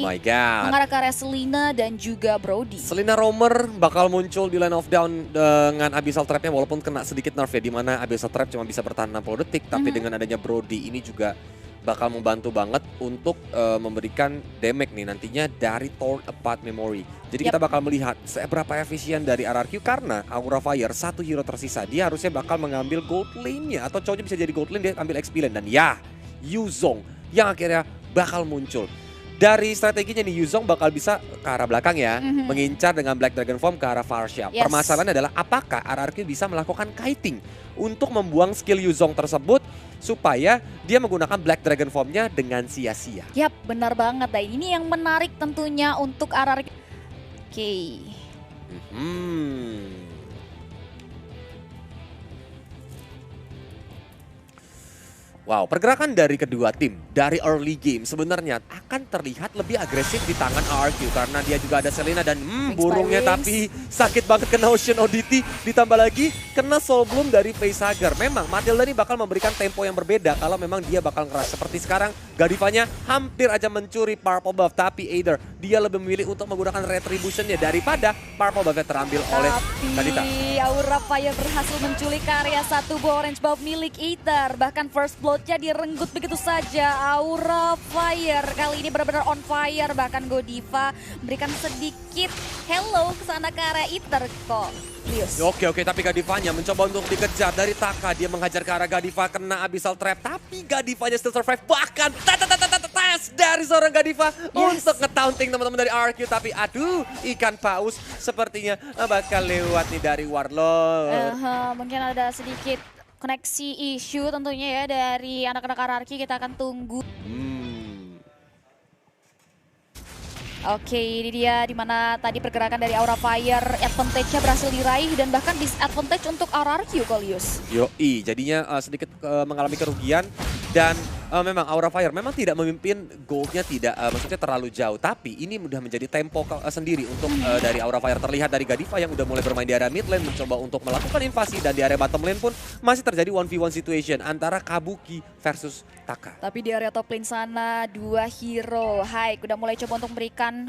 my god. mengarah ke area Selena dan juga Brody. Selena Roamer bakal muncul di line of down dengan Abyssal Trap-nya walaupun kena sedikit nerf ya, di mana Abyssal Trap cuma bisa bertahan 60 detik, tapi dengan adanya Brody ini juga bakal membantu banget untuk memberikan damage nih nantinya dari Torn Apart Memory. Jadi kita bakal melihat seberapa efisien dari RRQ karena Aura Fire satu hero tersisa. Dia harusnya bakal mengambil gold lane-nya atau cowoknya bisa jadi gold lane, dia ambil XP lane. Dan ya, Yuzong yang akhirnya bakal muncul. Dari strateginya nih Yuzong bakal bisa ke arah belakang ya, mengincar dengan Black Dragon Form ke arah Farsha. Permasalahannya adalah apakah RRQ bisa melakukan kiting untuk membuang skill Yuzong tersebut supaya dia menggunakan Black Dragon Form-nya dengan sia-sia. Yap, benar banget. Dan ini yang menarik tentunya untuk RRQ. Oke. Wow, pergerakan dari kedua tim dari early game sebenarnya akan terlihat lebih agresif di tangan RRQ karena dia juga ada Selena dan burungnya tapi sakit banget kena Ocean Oddity, ditambah lagi kena Soul Bloom dari Facehugger. Memang Matilda ini bakal memberikan tempo yang berbeda kalau memang dia bakal ngeras. Seperti sekarang Gadivanya hampir aja mencuri Purple Buff tapi Aether dia lebih memilih untuk menggunakan Retribution-nya daripada Purple Buff-nya terambil oleh Kadita. Tapi Aura Fire berhasil menculik karya satu buah Orange Buff milik Aether. Bahkan first blood-nya direnggut begitu saja. Aura Fire kali ini benar-benar on fire. Bahkan Godiva memberikan sedikit hello ke sana ke arah Aether kok. Oke, tapi Gadivanya mencoba untuk dikejar dari Taka. Dia menghajar ke arah Godiva, kena Abyssal Trap. Tapi Gadivanya still survive. Bahkan tes dari seorang Godiva untuk nge-taunting teman-teman dari RRQ. Tapi aduh, ikan paus sepertinya bakal lewat nih dari Warlord. Mungkin ada sedikit koneksi issue tentunya ya dari anak-anak RRQ. Kita akan tunggu. Oke, ini dia dimana tadi pergerakan dari Aura Fire, advantage-nya berhasil diraih dan bahkan disadvantage untuk RRQ, Kolius. Yoi, jadinya sedikit mengalami kerugian dan memang Aura Fire memang tidak memimpin gold-nya tidak maksudnya terlalu jauh, tapi ini sudah menjadi tempo sendiri untuk dari Aura Fire. Terlihat dari Godiva yang udah mulai bermain di area mid lane mencoba untuk melakukan invasi dan di area bottom lane pun masih terjadi 1v1 situation antara Kabuki versus Taka. Tapi di area top lane sana dua hero Haik udah mulai coba untuk memberikan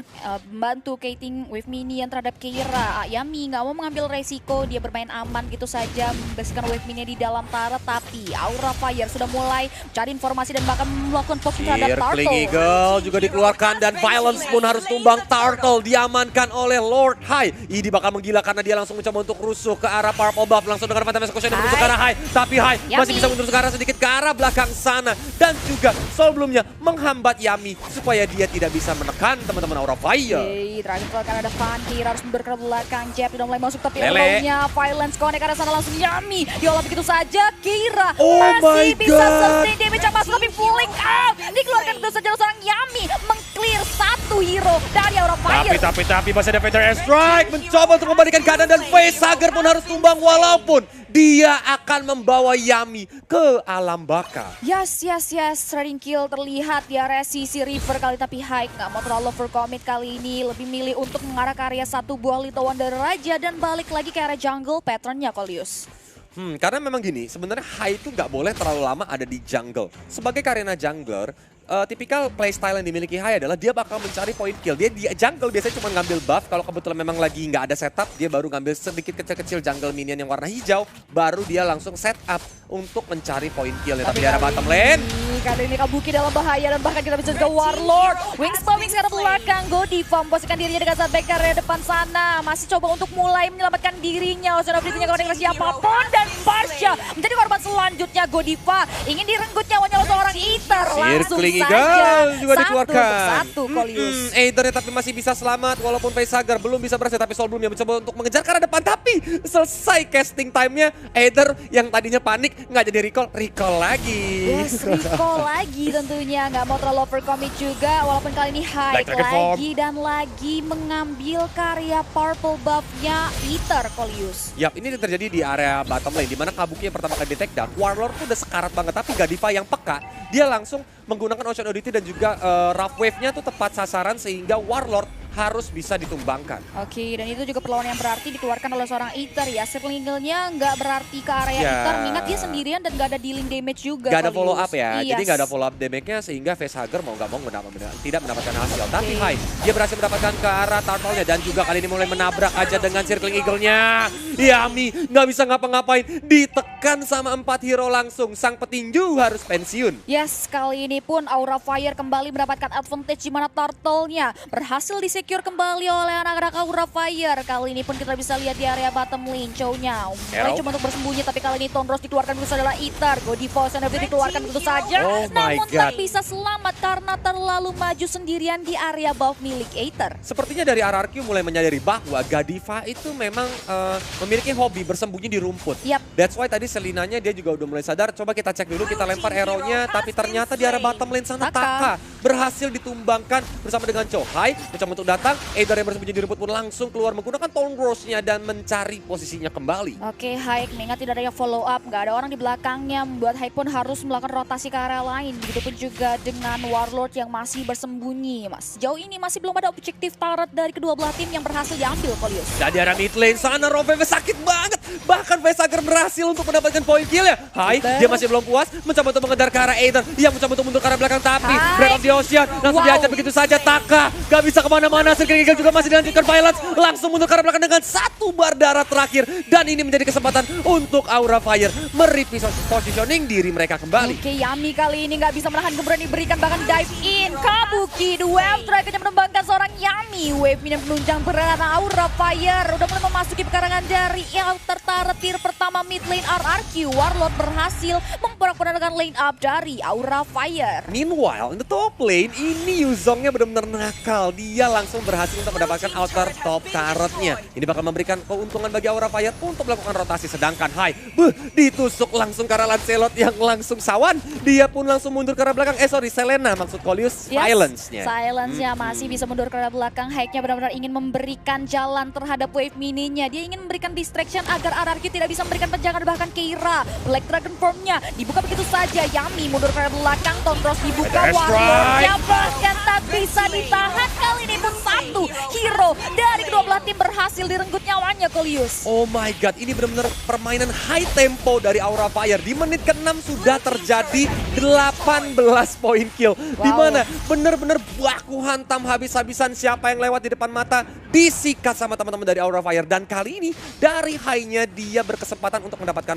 membantu Kating with minion terhadap Keira. Yami nggak mau mengambil resiko, dia bermain aman gitu saja membersihkan wave minion di dalam turret. Tapi Aura Fire sudah mulai cari informasi dan bahkan melakukan poking terhadap Turtle. Circling Eagle juga dikeluarkan dan Violence pun harus tumbang. Turtle diamankan oleh Lord Hai. Ini bakal menggila karena dia langsung mencoba untuk rusuh ke arah Purple Buff langsung dengan Phantom Execution dan menuju ke arah Hai. Tapi Hai masih bisa mundur sekarang sedikit ke arah belakang sana. Dan juga Soul Bloom-nya menghambat Yami supaya dia tidak bisa menekan teman-teman Aura Fire. Oke, terakhir kalau ada Funky harus mundur ke belakang. Jeb sudah mulai masuk tapi elbow-nya Violence connect ke arah sana langsung Yami. Diolah begitu saja. Keira masih bisa sustain damage masuk tapi pulling out. Dikeluarkan begitu saja seorang Yami meng-clear satu hero dari Aura Fire. Tapi masih ada Fatal Airstrike mencoba untuk membalikan keadaan dan Facehugger pun harus tumbang walaupun dia akan membawa Yami ke alam baka. Yes. Trading kill terlihat di area sisi river kali tapi Haik nggak mau terlalu overcommit kali ini. Lebih milih untuk mengarah ke area satu buah Little Wonder Raja dan balik lagi ke area jungle patternnya Kolius. Karena memang gini, sebenarnya Hai itu nggak boleh terlalu lama ada di jungle. Sebagai Karina jungler, tipikal playstyle yang dimiliki Hai adalah dia bakal mencari point kill. Dia di jungle biasanya cuma ngambil buff, kalau kebetulan memang lagi nggak ada setup, dia baru ngambil sedikit kecil-kecil jungle minion yang warna hijau, baru dia langsung setup untuk mencari point kill. Tapi di arah bottom lane, kali ini Kabuki dalam bahaya dan bahkan kita bisa juga Warlord. Wings ke arah belakang, Godiva memposisikan dirinya dekat saat back ke area depan sana. Masih coba untuk mulai menyelamatkan dirinya. Ocean Oddity punya koneksi siapapun dan Farsha menjadi korban selanjutnya. Godiva ingin direnggut nyawanya oleh seorang Aether. Langsung saja juga dikeluarkan. Satu Kolius. Aether tapi masih bisa selamat walaupun Facehugger belum bisa berhasil, tapi Soul Bloom yang mencoba untuk mengejar ke arah depan tapi selesai casting time-nya. Aether yang tadinya panik nggak jadi recall lagi. Yes, recall lagi tentunya, nggak mau terlalu overcommit juga walaupun kali ini Hyde lagi dan lagi mengambil karya purple buff-nya Aether Kolius. Yap, ini terjadi di area bottom lane dimana Kabuki yang pertama kali di take down. Warlord tuh udah sekarat banget tapi Godiva yang peka, dia langsung menggunakan Ocean Oddity dan juga Rough Wave-nya tuh tepat sasaran sehingga Warlord harus bisa ditumbangkan. Oke, dan itu juga perlawanan yang berarti dikeluarkan oleh seorang Aether ya. Circling Eagle-nya nggak berarti ke area Ya. Aether, mengingat dia sendirian dan nggak ada dealing damage juga. Gak ada Kalius. follow up ya, Yes. jadi gak ada follow up damage-nya sehingga Facehugger mau gak mau tidak mendapatkan hasil. Tapi Hai, dia berhasil mendapatkan ke arah turtle-nya dan juga kali ini mulai menabrak aja dengan Circling Eagle-nya. Yami gak bisa ngapa-ngapain, ditekan sama 4 hero langsung. Sang petinju harus pensiun. Yes, kali ini pun Aura Fire kembali mendapatkan advantage di mana turtle-nya berhasil disecure kembali oleh anak-anak Aura Fire. Kali ini pun kita bisa lihat di area bottom lane, Chow-nya mulai Hero. coba untuk bersembunyi, tapi kali ini Tondros dikeluarkan begitu adalah Aether. Godiva Senebri dikeluarkan begitu saja, Oh my namun God. tak bisa selamat karena terlalu maju sendirian di area buff milik Aether. Sepertinya dari RRQ mulai menyadari bahwa Godiva itu memang memiliki hobi bersembunyi di rumput. Yap. That's why tadi Selinanya dia juga udah mulai sadar. Coba kita cek dulu, kita lempar arrow-nya. Tapi ternyata di arah bottom lane sana Taka berhasil ditumbangkan bersama dengan Chohai. Mencoba untuk datang, Aether yang bersembunyi di rumput pun langsung keluar menggunakan Tone-Rose-nya dan mencari posisinya kembali. Oke, Haik mengingat tidak ada yang follow up, nggak ada orang di belakangnya, membuat Haik pun harus melakukan rotasi ke area lain. Begitupun juga dengan Warlord yang masih bersembunyi. Mas, sejauh ini masih belum ada objektif turret dari kedua belah tim yang berhasil diambil, Kolius. Dan di arah mid lane sana Roveve sakit banget. Bahkan Facehugger berhasil untuk mendapatkan poin kill ya. Hai, dia masih belum puas. Mencoba untuk mengejar ke arah Aether. Dia mencoba untuk mundur ke arah belakang tapi Hai. Breath of the Ocean langsung Wow. dihajar begitu saja. Taka gak bisa kemana-mana. Circling Eagle juga masih dilanjutkan Violence. Langsung mundur ke arah belakang dengan 1 bar darah terakhir. Dan ini menjadi kesempatan untuk Aura Fire positioning diri mereka kembali. Oke, Yami kali ini nggak bisa menahan gembreng diberikan, bahkan dive in. Kabuki, the wave track-nya menembangkan seorang Yami. Wave ini menunjang berada Aura Fire. Udah mulai memasuki pekarangan dari outer turret tier pertama mid lane RRQ. Warlord berhasil memporak-porandakan lane up dari Aura Fire. Meanwhile, in the top lane, ini Yuzongnya benar-benar nakal. Dia langsung berhasil untuk mendapatkan outer top turretnya. Ini bakal memberikan keuntungan bagi Aura Fire untuk melakukan rotasi. Sedangkan Hai, ditusuk langsung ke arah Lancelot yang langsung sawan. Dia pun langsung mundur ke arah belakang. Selena maksud Kolius, Yes, silence-nya. Silence-nya masih bisa mundur ke arah belakang. Haiknya benar-benar ingin memberikan jalan terhadap wave mininya. Dia ingin memberikan distraction agar RRQ tidak bisa memberikan penjagaan, bahkan Keira. Black Dragon Form-nya dibuka begitu saja. Yami mundur ke arah belakang. Tondros dibuka. That's Warlord-nya bahkan tak bisa ditahan. Kali ini pun satu hero dari kedua belah tim berhasil direnggut nyawanya, Kolius. Oh my god, ini benar-benar permainan high tempo dari Aura Fire. Di menit ke-6 sudah terjadi 18 poin kill. Di mana benar-benar baku hantam habis-habisan, siapa yang lewat di depan mata disikat sama teman-teman dari Aura Fire. Dan kali ini dari high-nya dia berkesempatan untuk mendapatkan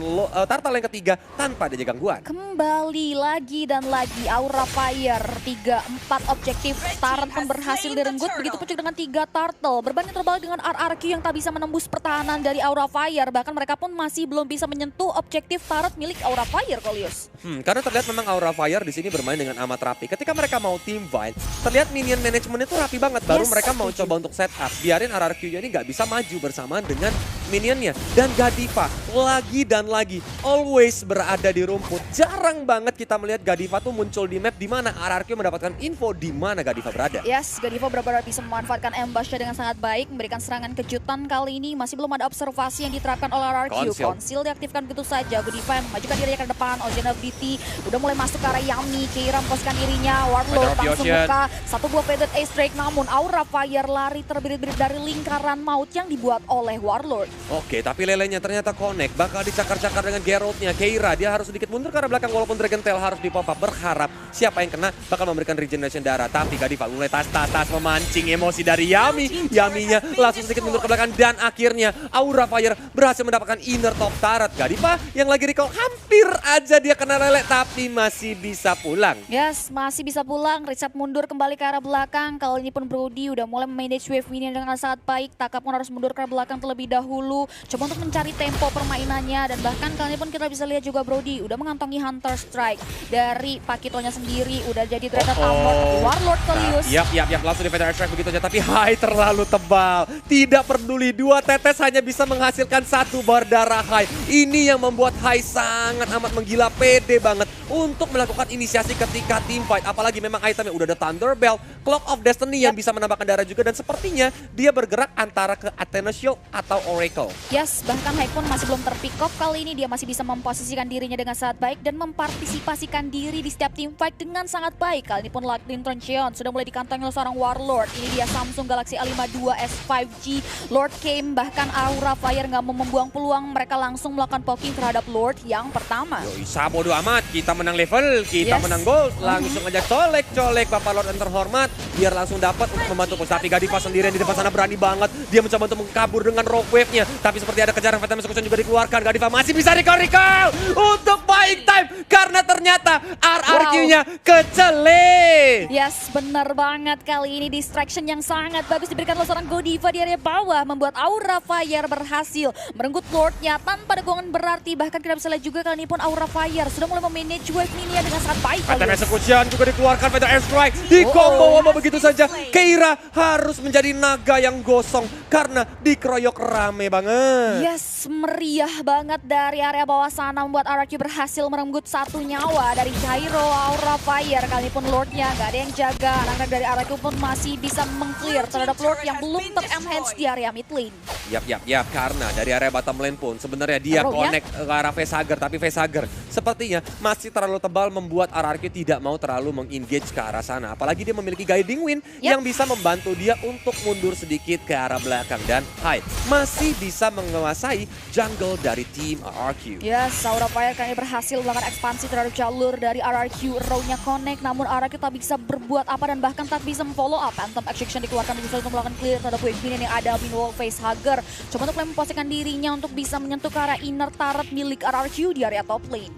turtle yang ketiga tanpa adanya gangguan. Kembali lagi dan lagi Aura Fire. 3-4 objektif turret pun berhasil direnggut. Begitupun juga dengan 3 turtle. Berbanding terbalik dengan RRQ yang tak bisa menembus pertahanan dari Aura Fire. Bahkan mereka pun masih belum bisa menyentuh objektif turret milik Aura Fire, Kolius. Karena terlihat memang Aura Fire di sini bermain dengan amat rapi. Ketika mereka mau team fight, terlihat minion management itu rapi banget. Baru Yes, mereka mau coba untuk setup. Biarin RRQ-nya ini nggak bisa maju bersamaan dengan minionnya. Dan Godiva lagi dan lagi always berada di rumput. Jarang banget kita melihat Godiva tuh muncul di map di mana RRQ mendapatkan info di mana Godiva berada. Yes, Godiva benar-benar bisa memanfaatkan ambush-nya dengan sangat baik. Memberikan serangan kejutan kali ini. Masih belum ada observasi yang diterapkan oleh RRQ. Konsil diaktifkan begitu saja. Godiva yang memajukan dirinya ke depan. Ocean of DT udah mulai masuk ke arah Yami. Keira memposkan dirinya. Warlord langsung buka satu buah Faded Ace Drake. Namun Aura Fire lari terbirit-birit dari lingkaran maut yang dibuat oleh Warlord. Oke, tapi lelenya ternyata connect. Bakal dicakar-cakar dengan Geralt-nya. Keira, dia harus sedikit mundur ke arah belakang walaupun Dragon Tail harus di pop up. Berharap siapa yang kena bakal memberikan regeneration darah. Tapi Godiva mulai tas-tas memancing emosi dari Yami. Yaminya langsung sedikit mundur ke belakang dan akhirnya Aura Fire berhasil mendapatkan inner top turret. Godiva yang lagi recall hampir aja dia kena lele tapi masih bisa pulang. Yes, masih bisa pulang. Richard mundur kembali ke arah belakang. Kali ini pun Brody udah mulai manage wave minion dengan sangat baik. Taka pun harus mundur ke arah belakang terlebih dahulu. Coba untuk mencari tempo permainannya. Dan bahkan kali ini pun kita bisa lihat juga Brody udah mengantongi Hunter Strike dari Pakitonya sendiri. Udah jadi Dreadnought Armor Warlord, Kolius. Yap, langsung di Feather Strike begitu aja. Tapi Hai terlalu tebal. Tidak peduli, 2 tetes hanya bisa menghasilkan 1 bar darah Hai. Ini yang membuat Hai sangat amat menggila, pede banget untuk melakukan inisiasi ketika team fight. Apalagi memang itemnya udah ada Thunder Belt, Clock of Destiny yang bisa menambahkan darah juga. Dan sepertinya dia bergerak antara ke Athena Shield atau Oracle. Yes, bahkan Hai pun masih belum terpick off. Kali ini dia masih bisa memposisikan dirinya dengan sangat baik dan mempartisipasikan diri di setiap team fight dengan sangat baik. Kali ini pun Lactin Troncheon sudah mulai dikantongi oleh seorang Warlord. Ini dia Samsung Galaxy A52s 5G. Lord came, bahkan Aura Fire nggak mau membuang peluang, mereka langsung melakukan poking terhadap Lord yang pertama. Yoi, bodo amat, kita menang level, kita menang gold, langsung aja colek-colek Bapak Lord yang terhormat, biar langsung dapat untuk membantu push. Tapi Godiva sendirian di depan sana berani banget, dia mencoba untuk mengkabur dengan rock wave-nya, tapi seperti ada kejaran Fatal Execution juga dikeluarkan. Godiva masih bisa recall untuk buying time, karena ternyata RRQ-nya kecele. Yes, benar banget. Kali ini distraction yang sangat bagus diberikan oleh seorang Godiva di area bawah, membuat Aura Fire berhasil merenggut Lordnya tanpa dukungan berarti. Bahkan kita bisa lihat juga kali ini pun Aura Fire sudah mulai memanage wave mininya dengan sangat baik. Fatal Execution juga dikeluarkan, Fatal Airstrike di combo sama begitu saja. Keira harus menjadi naga yang gosong karena dikeroyok rame banget. Yes, meriah banget dari area bawah sana, membuat RRQ berhasil merenggut satu nyawa dari Gyro. Aura Fire kali ini pun Lordnya gak ada yang jaga. Anak-anak dari RRQ pun masih bisa meng-clear terhadap Lord yang belum ter-enhance di area mid lane. Yap, karena dari area bottom lane pun sebenarnya dia connect ke arah Facehager, tapi Facehager sepertinya masih terlalu tebal membuat RRQ tidak mau terlalu meng-engage ke arah sana. Apalagi dia memiliki Guiding Wind yang bisa membantu dia untuk mundur sedikit ke arah belakang. Dan Hyde masih bisa menguasai jungle dari tim RRQ. Yes, Aura Fire kali ini berhasil melakukan ekspansi terhadap jalur dari RRQ. Row-nya connect, namun RRQ tak bisa berbuat apa dan bahkan tak bisa memfollow up. Phantom Execution dikeluarkan untuk melakukan clear terhadap wave minion yang ada Minwall Facehager. Coba untuk memposisikan dirinya untuk bisa menyentuh ke arah inner turret milik RRQ di area top lane.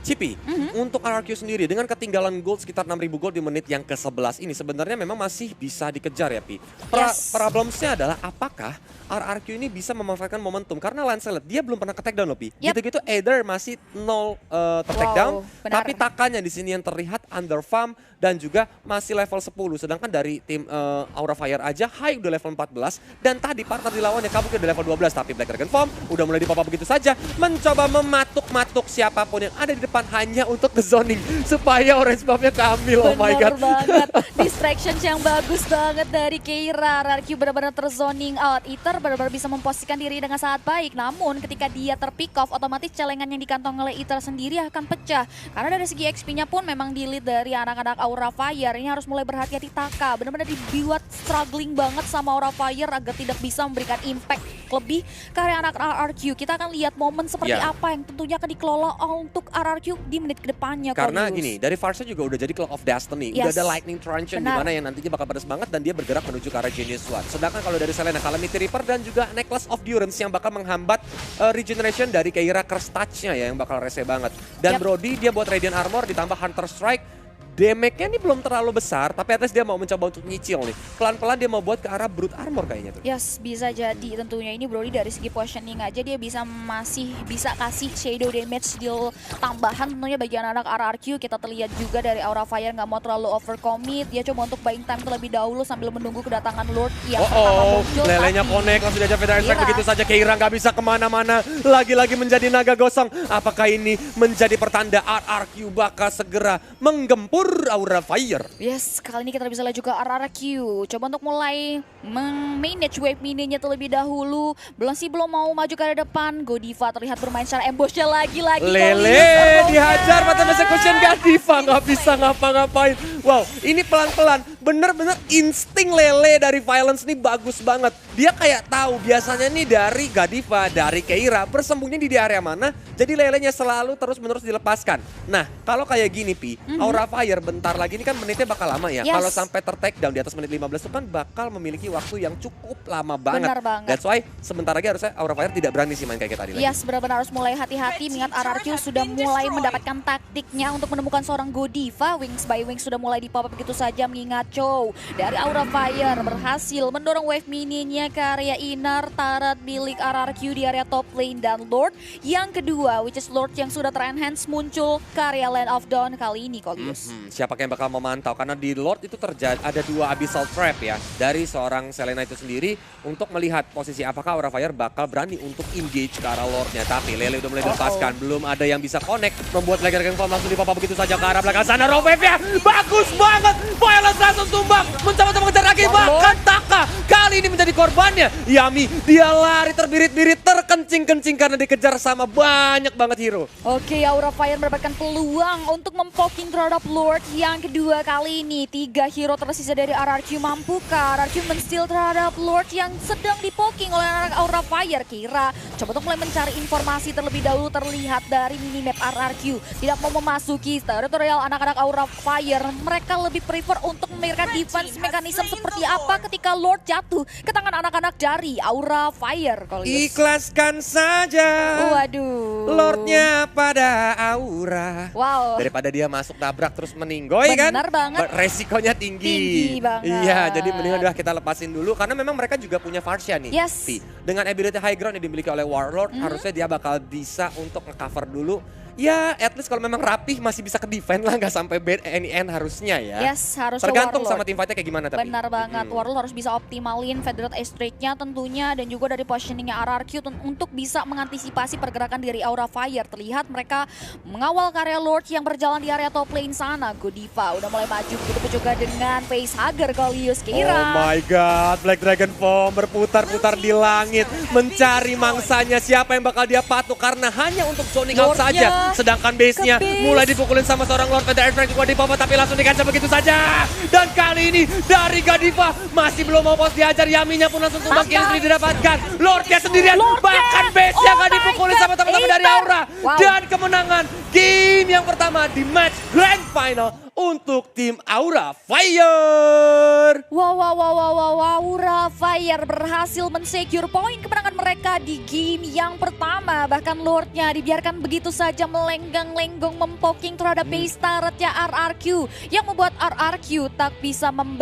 Cipi, untuk RRQ sendiri dengan ketinggalan gold sekitar 6.000 gold di menit yang ke-11 ini sebenarnya memang masih bisa dikejar ya Pi. Problemsnya adalah apakah RRQ ini bisa memanfaatkan momentum, karena Lancelot dia belum pernah ke-take down loh Pi. Gitu-gitu Aether masih 0 ter-take down, tapi Takanya di sini yang terlihat under farm dan juga masih level 10. Sedangkan dari tim Aura Fire aja High udah level 14 dan tadi partner di lawannya Kabuki udah level 12, tapi Black Dragon Form udah mulai dipapa begitu saja, mencoba mematuk-matuk siapapun yang ada di depan hanya untuk ke-zoning supaya orange buff-nya keambil. Oh my god. Bener banget. Distractions yang bagus banget dari Keira. RRQ benar-benar ter-zoning out. Ether benar-benar bisa memposisikan diri dengan sangat baik. Namun ketika dia ter-pick off, otomatis celengan yang dikantong oleh Ether sendiri akan pecah. Karena dari segi XP-nya pun memang di-lead dari anak-anak Aura Fire. Ini harus mulai berhati-hati Taka. Benar-benar dibuat struggling banget sama Aura Fire agar tidak bisa memberikan impact lebih ke anak RRQ. Kita akan lihat momen seperti apa yang tentunya akan dikelola untuk RRQ di menit kedepannya. Karena gini, dari Farsa juga udah jadi Clock of Destiny, udah ada Lightning Truncheon di mana yang nantinya bakal pedas banget dan dia bergerak menuju ke arah Genius One. Sedangkan kalau dari Selena, Calamity Reaper dan juga Necklace of Durance yang bakal menghambat regeneration dari Keira Curse Touch-nya ya, yang bakal rese banget. Dan Brody dia buat Radiant Armor ditambah Hunter Strike. Damage-nya ini belum terlalu besar, tapi at least dia mau mencoba untuk nyicil nih. Pelan-pelan dia mau buat ke arah Brute Armor kayaknya tuh. Yes, bisa jadi tentunya. Ini Brody dari segi positioning aja dia masih bisa kasih shadow damage deal tambahan tentunya bagi anak-anak RRQ. Kita terlihat juga dari Aura Fire nggak mau terlalu overcommit. Dia coba untuk buying time terlebih dahulu sambil menunggu kedatangan Lord yang pertama muncul. Lelenya connect, langsung diajak Fatal Airstrike begitu saja. Keira nggak bisa kemana-mana. Lagi-lagi menjadi naga gosong. Apakah ini menjadi pertanda RRQ bakal segera menggempur Aura Fire? Yes, kali ini kita bisa lihat juga RRQ coba untuk mulai manage wave mininya terlebih dahulu. Belum mau maju ke arah depan. Godiva terlihat bermain secara ambush-nya lagi-lagi. Lele dihajar Fatal Execution. Godiva nggak bisa ngapa-ngapain. Wow, ini pelan-pelan. Bener-bener insting Lele dari Violence nih bagus banget. Dia kayak tahu biasanya nih dari Godiva, dari Keira bersembunyi di area mana. Jadi Lelenya selalu terus-menerus dilepaskan. Nah, kalau kayak gini Pi, Aura Fire bentar lagi ini kan menitnya bakal lama ya. Kalau sampai ter-take down di atas menit 15 itu kan bakal memiliki waktu yang cukup lama banget. Benar banget. That's why sebentar lagi harusnya Aura Fire tidak berani sih main kayak tadi lagi. Yes, benar-benar harus mulai hati-hati mengingat RRQ sudah mulai mendapatkan taktiknya untuk menemukan seorang Godiva. Wings by Wings sudah mulai di-pop begitu saja mengingat Chow dari Aura Fire berhasil mendorong wave mininya ke area inner turret milik RRQ di area top lane, dan Lord yang kedua which is Lord yang sudah ter-enhance muncul ke area Land of Dawn kali ini Kolius. Siapa yang bakal memantau, karena di Lord itu terjadi ada 2 Abyssal Trap ya dari seorang Selena itu sendiri untuk melihat posisi apakah Aura Fire bakal berani untuk engage ke arah Lordnya. Tapi Lele udah mulai dilepaskan, belum ada yang bisa connect, membuat Black Dragon Form langsung dipapa begitu saja ke arah belakang sana. Roveve-nya bagus banget, Violence langsung tumbang, mencoba untuk mengejar lagi bahkan Taka kali kali ini menjadi korbannya. Yami, dia lari terbirit-birit, terkencing-kencing karena dikejar sama banyak banget hero. Oke, Aura Fire mendapatkan peluang untuk mempoking terhadap Lord yang kedua kali ini. 3 hero tersisa dari RRQ, mampukah RRQ men-steal terhadap Lord yang sedang dipoking oleh anak Aura Fire? Kira coba untuk mulai mencari informasi terlebih dahulu. Terlihat dari minimap RRQ tidak mau memasuki teritorial anak-anak Aura Fire. Mereka lebih prefer untuk memikirkan defense mekanisme seperti apa ketika Lord jatuh ke tangan anak-anak dari Aura Fire. Ikhlaskan saja Waduh, Lordnya pada Aura. wow, Daripada dia masuk tabrak terus meninggoy kan. benar banget. Resikonya tinggi. Tinggi banget. Iya, jadi mendingan udah kita lepasin dulu karena memang mereka juga punya Varsha nih. Yes. Vi. Dengan ability high ground yang dimiliki oleh Warlord, harusnya dia bakal bisa untuk nge-cover dulu. Ya, at least kalau memang rapih masih bisa ke defend lah, nggak sampai bad end harusnya ya. Yes, harusnya Tergantung Warlord. sama team fight-nya kayak gimana tapi. Benar banget, Warlord harus bisa optimalin Federate Ace-Trade-nya tentunya dan juga dari positioningnya RRQ untuk bisa mengantisipasi pergerakan dari Aura Fire. Terlihat mereka mengawal karya Lord yang berjalan di area top lane sana. Godiva udah mulai maju begitu juga dengan Facehugger Golius Oh Kira. my god, Black Dragon Form berputar-putar di langit mencari mangsanya siapa yang bakal dia patuk karena hanya untuk zoning out Lordnya saja. Sedangkan base-nya ke base. mulai dipukulin sama seorang Lord Feather Airstrike juga di bawah tapi langsung dikaca begitu saja. Dan kali ini dari Godiva masih belum mau pos dihajar, Yaminya pun langsung tumbang kill sendiri didapatkan. Lordnya sendirian, bahkan base-nya Oh gak my dipukulin God, sama teman-teman dari Aether. Aura. Wow. Dan kemenangan game yang pertama di match Grand Final untuk tim Aura Fire. Wow, Aura Fire berhasil men-secure poin kemenangan mereka di game yang pertama. Bahkan Lordnya dibiarkan begitu saja melenggang-lenggong mempoking terhadap base turretnya RRQ yang membuat RRQ tak bisa memberi